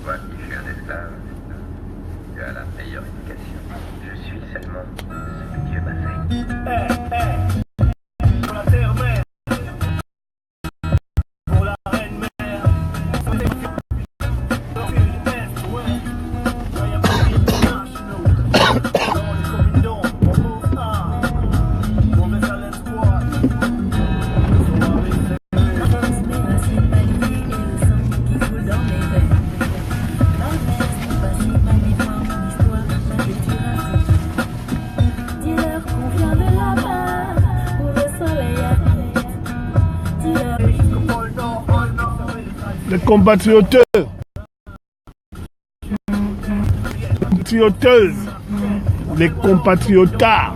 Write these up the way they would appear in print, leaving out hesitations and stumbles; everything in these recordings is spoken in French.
Moi qui fus un esclave, tu as la meilleure éducation. Je suis seulement ce que Dieu m'a fait. Pour la terre-mère, pour la reine-mère, pour les Est, ouais. Soyez internationaux. Dans les combinons, on move on. On met à l'espoir. Les compatrioteux, les compatriotards,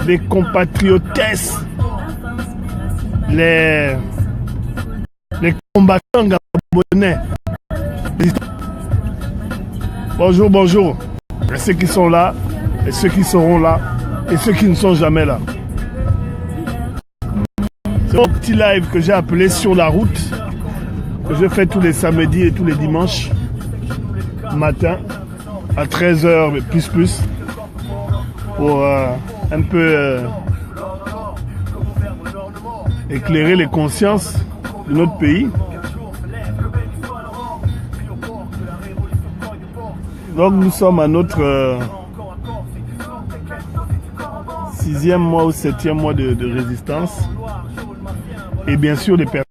les compatriotesses, les combattants gabonais. Bonjour, bonjour. Et ceux qui sont là, et ceux qui seront là, et ceux qui ne sont jamais là. C'est un petit live que j'ai appelé Sur la route, que je fais tous les samedis et tous les dimanches matin à 13h plus pour un peu éclairer les consciences de notre pays. Donc nous sommes à notre 6e mois ou 7e mois de résistance. Et bien sûr, les personnes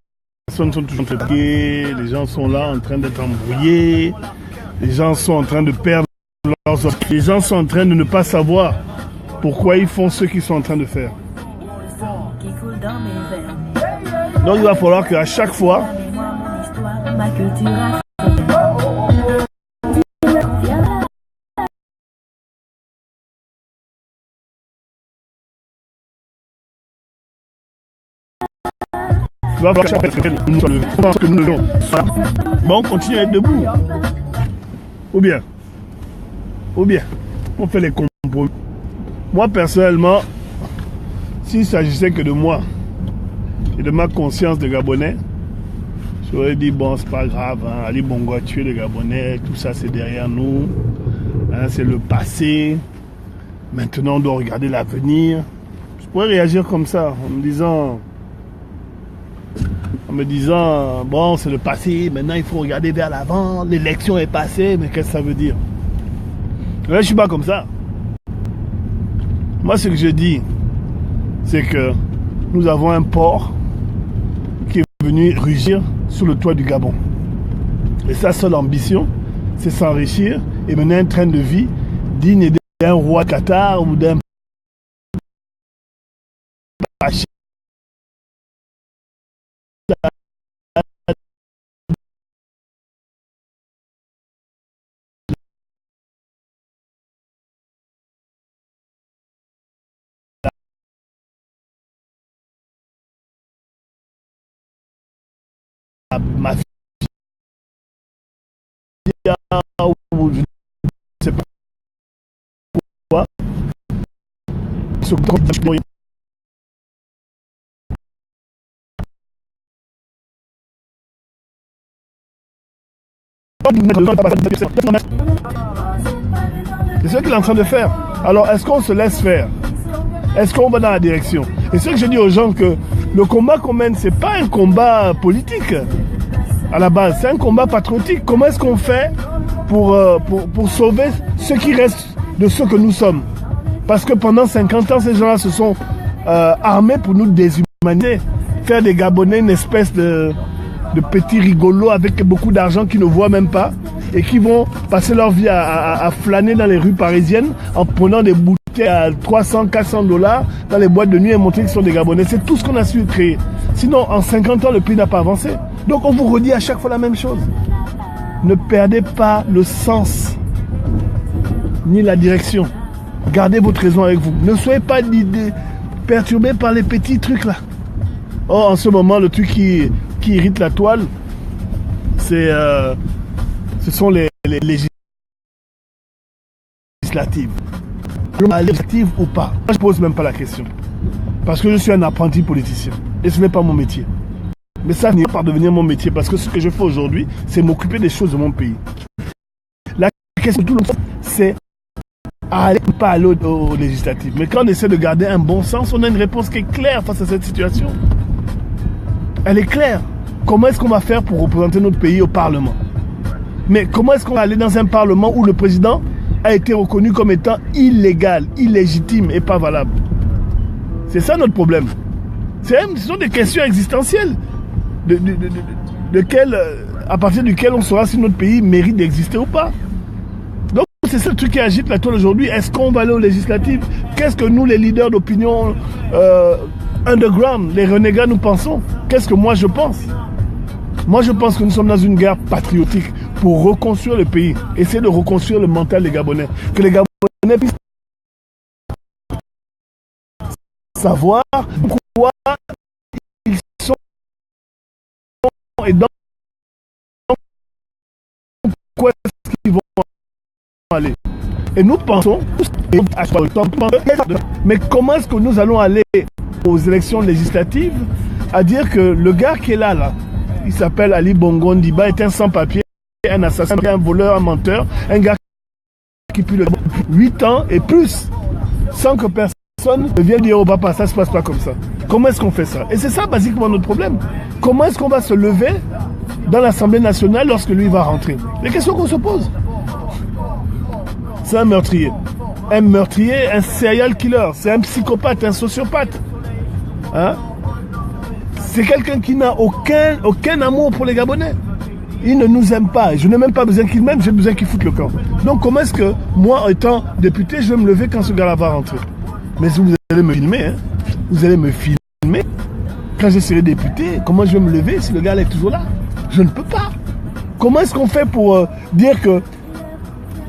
sont toujours fatiguées, les gens sont là en train d'être embrouillés, les gens sont en train de perdre leurs offres, les gens sont en train de ne pas savoir pourquoi ils font ce qu'ils sont en train de faire. Donc il va falloir qu'à chaque fois, bon, continue à être debout. Ou bien, on fait les compromis. Moi, personnellement, s'il s'agissait que de moi et de ma conscience de Gabonais, j'aurais dit, bon, c'est pas grave, hein, Ali Bongo a tué les Gabonais, tout ça c'est derrière nous, hein, c'est le passé, maintenant on doit regarder l'avenir. Je pourrais réagir comme ça, en me disant, bon, c'est le passé, maintenant il faut regarder vers l'avant, l'élection est passée, mais qu'est-ce que ça veut dire? Là, je ne suis pas comme ça. Moi, ce que je dis, c'est que nous avons un porc qui est venu rugir sur le toit du Gabon. Et sa seule ambition, c'est s'enrichir et mener un train de vie digne d'un roi Qatar ou d'un pacha. Ma fille, ou je ne sais pas pourquoi, ce c'est ce qu'il est en train de faire. Alors, est-ce qu'on se laisse faire? Est-ce qu'on va dans la direction? Et ce que je dis aux gens, que le combat qu'on mène, ce n'est pas un combat politique à la base, c'est un combat patriotique. Comment est-ce qu'on fait pour sauver ce qui reste de ce que nous sommes? Parce que pendant 50 ans, ces gens-là se sont armés pour nous déshumaniser, faire des Gabonais une espèce de petits rigolos avec beaucoup d'argent qu'ils ne voient même pas et qui vont passer leur vie à flâner dans les rues parisiennes en prenant des bouteilles à 300, 400 $ dans les boîtes de nuit et montrer qu'ils sont des Gabonais. C'est tout ce qu'on a su créer. Sinon, en 50 ans, le pays n'a pas avancé. Donc, on vous redit à chaque fois la même chose. Ne perdez pas le sens ni la direction. Gardez votre raison avec vous. Ne soyez pas perturbés par les petits trucs là. Oh, en ce moment, le truc qui irrite la toile, ce sont les législatives. Législative ou pas, je ne pose même pas la question. Parce que je suis un apprenti politicien. Et ce n'est pas mon métier. Mais ça finira par devenir mon métier parce que ce que je fais aujourd'hui, c'est m'occuper des choses de mon pays. La question de tout le monde, c'est pas aller aux législatives. Mais quand on essaie de garder un bon sens, on a une réponse qui est claire face à cette situation. Elle est claire. Comment est-ce qu'on va faire pour représenter notre pays au Parlement? Mais comment est-ce qu'on va aller dans un Parlement où le président a été reconnu comme étant illégal, illégitime et pas valable? C'est ça notre problème. Ce sont des questions existentielles à partir duquel on saura si notre pays mérite d'exister ou pas. Donc c'est ça le truc qui agite la toile aujourd'hui. Est-ce qu'on va aller aux législatives? Qu'est-ce que nous, les leaders d'opinion underground, les renégats, nous pensons? Qu'est-ce que moi je pense? Moi je pense que nous sommes dans une guerre patriotique pour reconstruire le pays, essayer de reconstruire le mental des Gabonais, que les Gabonais puissent savoir quoi ils sont et dans quoi est-ce qu'ils vont aller. Et nous pensons, mais comment est-ce que nous allons aller aux élections législatives à dire que le gars qui est là, il s'appelle Ali Bongo Ndiba, est un sans-papier, un assassin, un voleur, un menteur, un gars qui pue le 8 ans et plus, sans que personne ne vienne dire au papa, ça se passe pas comme ça. Comment est-ce qu'on fait ça? Et c'est ça basiquement notre problème. Comment est-ce qu'on va se lever dans l'Assemblée nationale lorsque lui va rentrer? Les questions qu'on se pose. C'est un meurtrier, un serial killer, c'est un psychopathe, un sociopathe. Hein? C'est quelqu'un qui n'a aucun amour pour les Gabonais. Il ne nous aime pas. Je n'ai même pas besoin qu'il m'aime, j'ai besoin qu'il foute le camp. Donc comment est-ce que moi, étant député, je vais me lever quand ce gars-là va rentrer? Mais vous allez me filmer, hein? Vous allez me filmer. Quand je serai député, comment je vais me lever si le gars est toujours là? Je ne peux pas. Comment est-ce qu'on fait pour dire que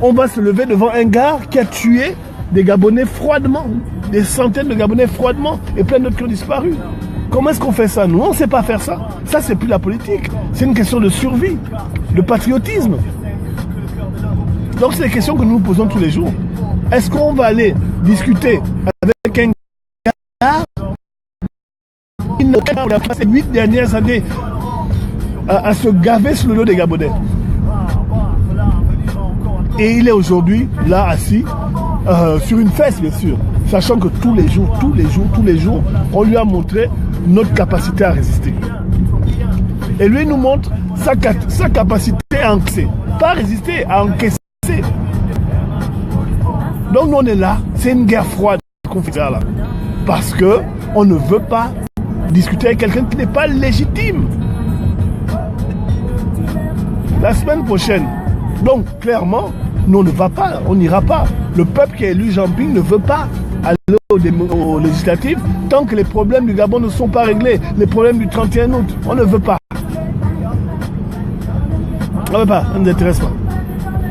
on va se lever devant un gars qui a tué des Gabonais froidement, des centaines de Gabonais froidement, et plein d'autres qui ont disparu? Comment est-ce qu'on fait ça? Nous, on ne sait pas faire ça. Ça, c'est plus la politique. C'est une question de survie, de patriotisme. Donc, c'est des questions que nous nous posons tous les jours. Est-ce qu'on va aller discuter avec un gars qui a passé 8 dernières années à se gaver sur le dos des Gabonais? Et il est aujourd'hui là, assis, sur une fesse, bien sûr. Sachant que tous les jours, on lui a montré notre capacité à résister. Et lui nous montre sa capacité à encaisser. Pas à résister, à encaisser. Donc nous on est là, c'est une guerre froide qu'on fait là. Parce qu'on ne veut pas discuter avec quelqu'un qui n'est pas légitime. La semaine prochaine, donc clairement, nous on ne va pas, on n'ira pas. Le peuple qui a élu Jean Ping ne veut pas aller aux législatives tant que les problèmes du Gabon ne sont pas réglés. Les problèmes du 31 août, on ne veut pas. On ne veut pas, ça ne nous intéresse pas.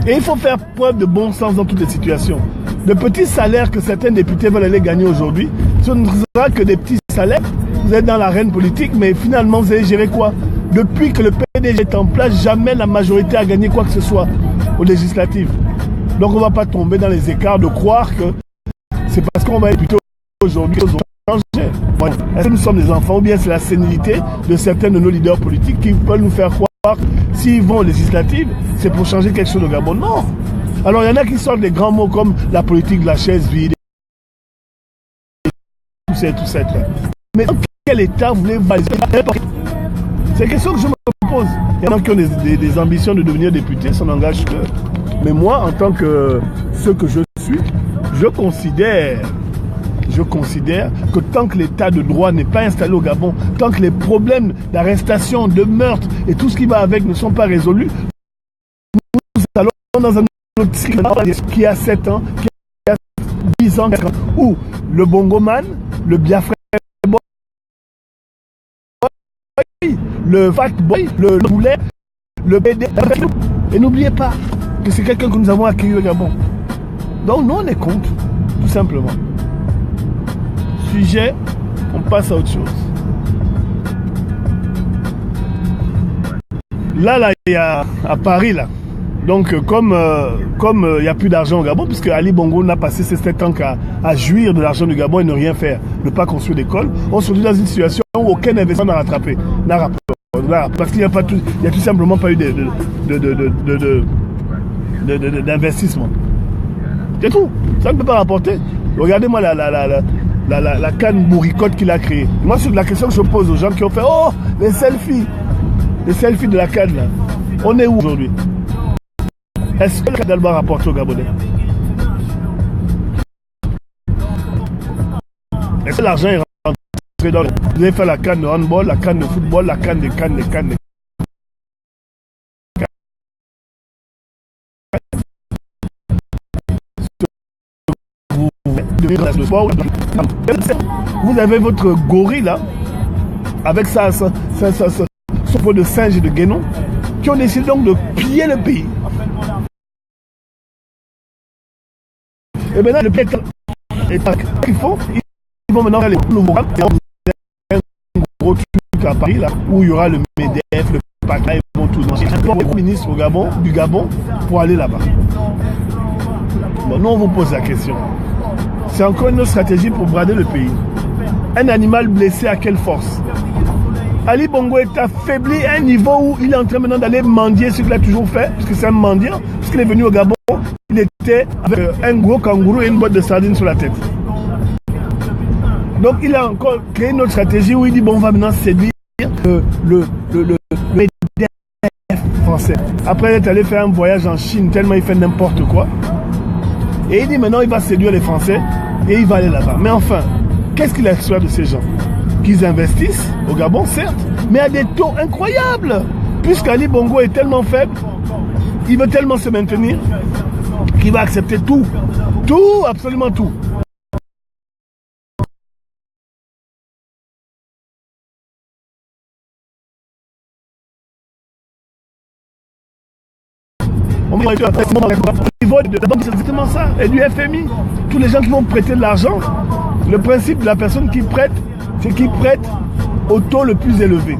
Et il faut faire preuve de bon sens dans toutes les situations. De petits salaires que certains députés veulent aller gagner aujourd'hui, ce ne sera que des petits salaires. Vous êtes dans l'arène politique, mais finalement vous allez gérer quoi? Depuis que le PDG est en place, jamais la majorité a gagné quoi que ce soit aux législatives. Donc on ne va pas tomber dans les écarts de croire que c'est parce qu'on va être plutôt aujourd'hui qu'ils ont changé. Voilà. Est-ce que nous sommes des enfants ou bien c'est la sénilité de certains de nos leaders politiques qui veulent nous faire croire que s'ils vont aux législatives, c'est pour changer quelque chose au Gabon? Non. Alors il y en a qui sortent des grands mots comme la politique de la chaise vide, tout ça. Mais dans quel état voulez-vous aller? C'est une question que je me pose. Il y en a qui ont des ambitions de devenir député, ça n'engage que. Mais moi, en tant que ce que je suis, je considère que tant que l'état de droit n'est pas installé au Gabon, tant que les problèmes d'arrestation, de meurtre et tout ce qui va avec ne sont pas résolus, nous allons dans un autre cycle qui a 7 ans, qui a 10 ans, où le bongoman, le biafrais boy, le fat boy, le boulet, le BD. Et n'oubliez pas que c'est quelqu'un que nous avons accueilli au Gabon. Donc nous on est contre, tout simplement. Sujet, on passe à autre chose. Là, il y a à Paris, là, Donc, comme il n'y a plus d'argent au Gabon, puisque Ali Bongo n'a passé ses 7 ans à jouir de l'argent du Gabon et ne rien faire, ne pas construire d'école, on se retrouve dans une situation où aucun investisseur n'a rattrapé. Parce qu'il n'y a tout simplement pas eu d'investissement. C'est tout. Ça ne peut pas rapporter. Regardez-moi la canne bourricote qu'il a créée. Moi, c'est la question que je pose aux gens qui ont fait les selfies de la canne là. On est où aujourd'hui? Est-ce que le Canada va rapporter au Gabonais? Est-ce que l'argent est rentré dans vous avez fait la canne de handball, la canne de football, la canne des cannes. Vous avez votre gorille là, avec son pot de singe et de guénon, qui ont décidé donc de piller le pays. Et maintenant, le pays qu'ils font, ils vont maintenant faire les nouveaux programmes. Un gros truc à Paris, là, où il y aura le MEDEF, le PACA, ils vont tous manger. Le ministre du Gabon pour aller là-bas. Bon, nous, on vous pose la question. C'est encore une autre stratégie pour brader le pays. Un animal blessé à quelle force? Ali Bongo est affaibli à un niveau où il est en train maintenant d'aller mendier ce qu'il a toujours fait, puisque c'est un mendiant, puisqu'il est venu au Gabon, il était avec un gros kangourou et une boîte de sardines sur la tête. Donc il a encore créé une autre stratégie où il dit bon, on va maintenant séduire le MEDEF français. Après il est allé faire un voyage en Chine tellement il fait n'importe quoi. Et il dit maintenant il va séduire les Français et il va aller là-bas. Mais enfin, qu'est-ce qu'il espère de ces gens? Qu'ils investissent au Gabon, certes, mais à des taux incroyables. Puisqu'Ali Bongo est tellement faible, il veut tellement se maintenir, qu'il va accepter tout. Tout, absolument tout. C'est exactement ça. Et du FMI, tous les gens qui vont prêter de l'argent, le principe de la personne qui prête, c'est qu'il prête au taux le plus élevé.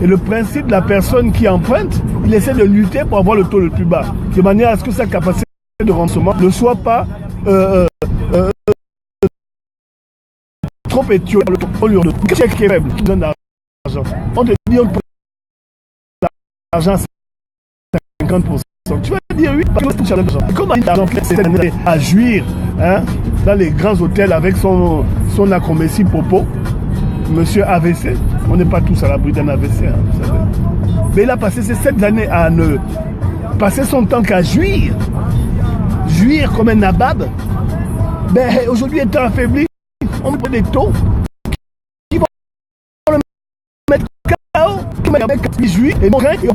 Et le principe de la personne qui emprunte, il essaie de lutter pour avoir le taux le plus bas, de manière à ce que sa capacité de remboursement ne soit pas trop étiole. Le chèque qui est faible, qui donne l'argent. On te dit on prête l'argent à 50%. Tu vas dire oui, parce que tu as l'argent. Comment l'argent fait à jouir dans les grands hôtels avec son acrométie popo, monsieur AVC. On n'est pas tous à l'abri d'un AVC, vous savez. Mais il a passé ces 7 années à ne passer son temps qu'à jouir comme un nabab. Ben, aujourd'hui, étant affaibli, on met des taux qui vont le mettre KO, qui jouit et bon, et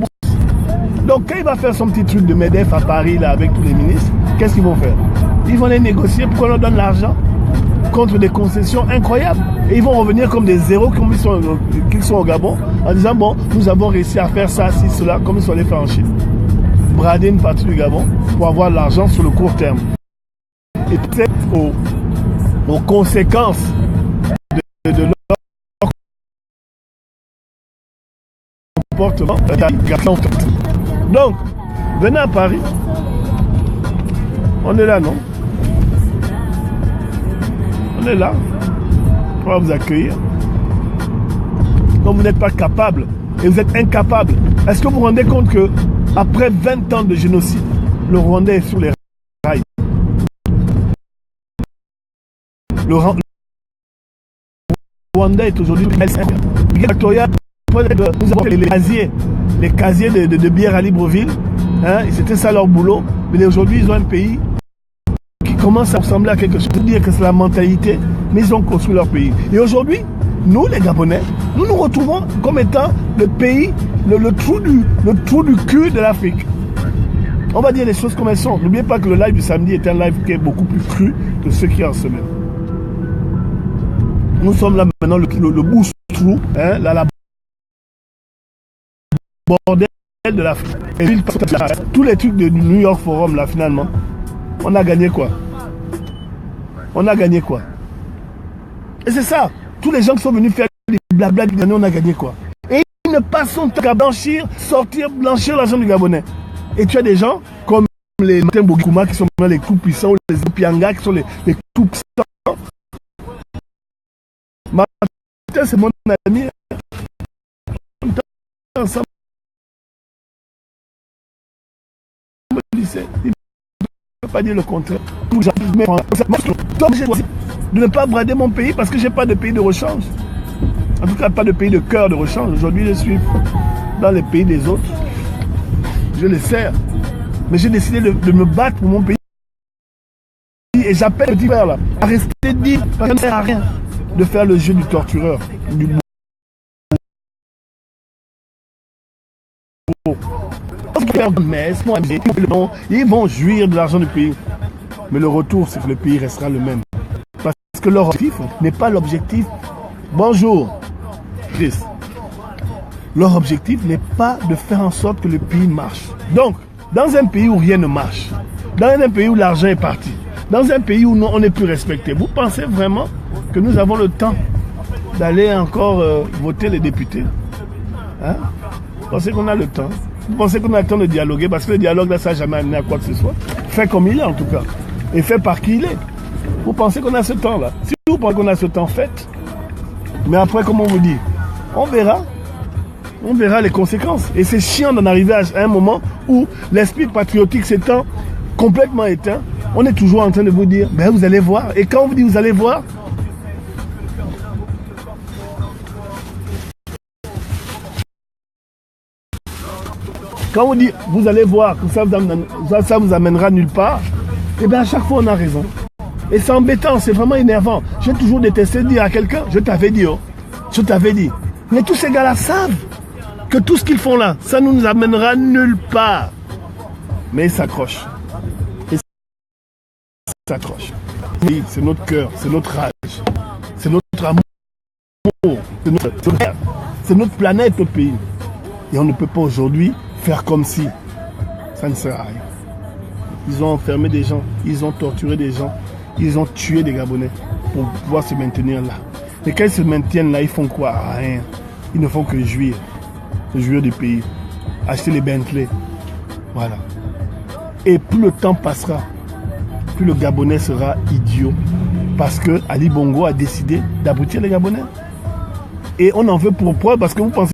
donc quand il va faire son petit truc de MEDEF à Paris là, avec tous les ministres, qu'est-ce qu'ils vont faire? Ils vont les négocier pour qu'on leur donne l'argent contre des concessions incroyables. Et ils vont revenir comme des zéros qu'ils sont au Gabon en disant bon, nous avons réussi à faire ça, ci, cela, comme ils sont allés faire en Chine. Brader une partie du Gabon pour avoir de l'argent sur le court terme. Et c'est aux conséquences de leur comportement. Donc, venez à Paris. On est là, non? On est là pour vous accueillir. Donc vous n'êtes pas capable et vous êtes incapable. Est-ce que vous vous rendez compte que après 20 ans de génocide, le Rwandais est sur les rails? Le Rwandais est aujourd'hui nous avons les casiers de bière à Libreville. C'était ça leur boulot. Mais aujourd'hui, ils ont un pays qui commence à ressembler à quelque chose. Je veux dire que c'est la mentalité, mais ils ont construit leur pays. Et aujourd'hui, nous, les Gabonais, nous nous retrouvons comme étant le pays, le trou du cul de l'Afrique. On va dire les choses comme elles sont. N'oubliez pas que le live du samedi est un live qui est beaucoup plus cru que ceux qui en semaine. Nous sommes là maintenant, le bouche-trou, la bordel de l'Afrique. Tous les trucs du New York Forum, là, finalement, on a gagné quoi? On a gagné quoi? Et c'est ça. Tous les gens qui sont venus faire des blabla du Gabonais, on a gagné quoi? Et ils ne passent son temps qu'à blanchir l'argent du Gabonais. Et tu as des gens comme les Martin Boguma qui sont les tout puissants, ou les Pianga qui sont les tout puissants. Martin, c'est mon ami. On est ensemble. Il ne peut pas dire le contraire. Donc j'ai choisi de ne pas brader mon pays parce que je n'ai pas de pays de rechange. En tout cas, pas de pays de cœur de rechange. Aujourd'hui, je suis dans les pays des autres. Je les sers. Mais j'ai décidé de me battre pour mon pays. Et j'appelle le petit frère là à rester dit, parce que ça ne sert à rien de faire le jeu du tortureur, du mais ils vont jouir de l'argent du pays. Mais le retour, c'est que le pays restera le même. Parce que leur objectif n'est pas l'objectif. Bonjour, Chris. Leur objectif n'est pas de faire en sorte que le pays marche. Donc, dans un pays où rien ne marche, dans un pays où l'argent est parti, dans un pays où on n'est plus respecté, vous pensez vraiment que nous avons le temps d'aller encore voter les députés? Hein? Vous pensez qu'on a le temps? Vous pensez qu'on a le temps de dialoguer? Parce que le dialogue là, ça n'a jamais amené à quoi que ce soit. Fait comme il est en tout cas. Et fait par qui il est. Vous pensez qu'on a ce temps là? Si vous pensez qu'on a ce temps, faites. Mais après, comme on vous dit, on verra. On verra les conséquences. Et c'est chiant d'en arriver à un moment où l'esprit patriotique s'étant complètement éteint. On est toujours en train de vous dire, ben vous allez voir. Et quand on vous dit vous allez voir, quand on dit vous allez voir que ça vous amènera nulle part, et bien à chaque fois on a raison. Et c'est embêtant, c'est vraiment énervant. J'ai toujours détesté dire à quelqu'un, je t'avais dit, oh, je t'avais dit. Mais tous ces gars-là savent que tout ce qu'ils font là, ça ne nous amènera nulle part. Mais ils s'accrochent. Et ils s'accrochent. Oui, c'est notre cœur, c'est notre rage, c'est notre amour, c'est notre planète, notre pays. Et on ne peut pas aujourd'hui faire comme si ça ne sert à rien. Ils ont enfermé des gens, ils ont torturé des gens, ils ont tué des Gabonais pour pouvoir se maintenir là. Et quand ils se maintiennent là, ils font quoi? Rien. Ils ne font que jouir du pays, acheter les Bentley. Voilà. Et plus le temps passera, plus le Gabonais sera idiot. Parce que Ali Bongo a décidé d'abrutir les Gabonais. Et on en veut pour preuve parce que vous pensez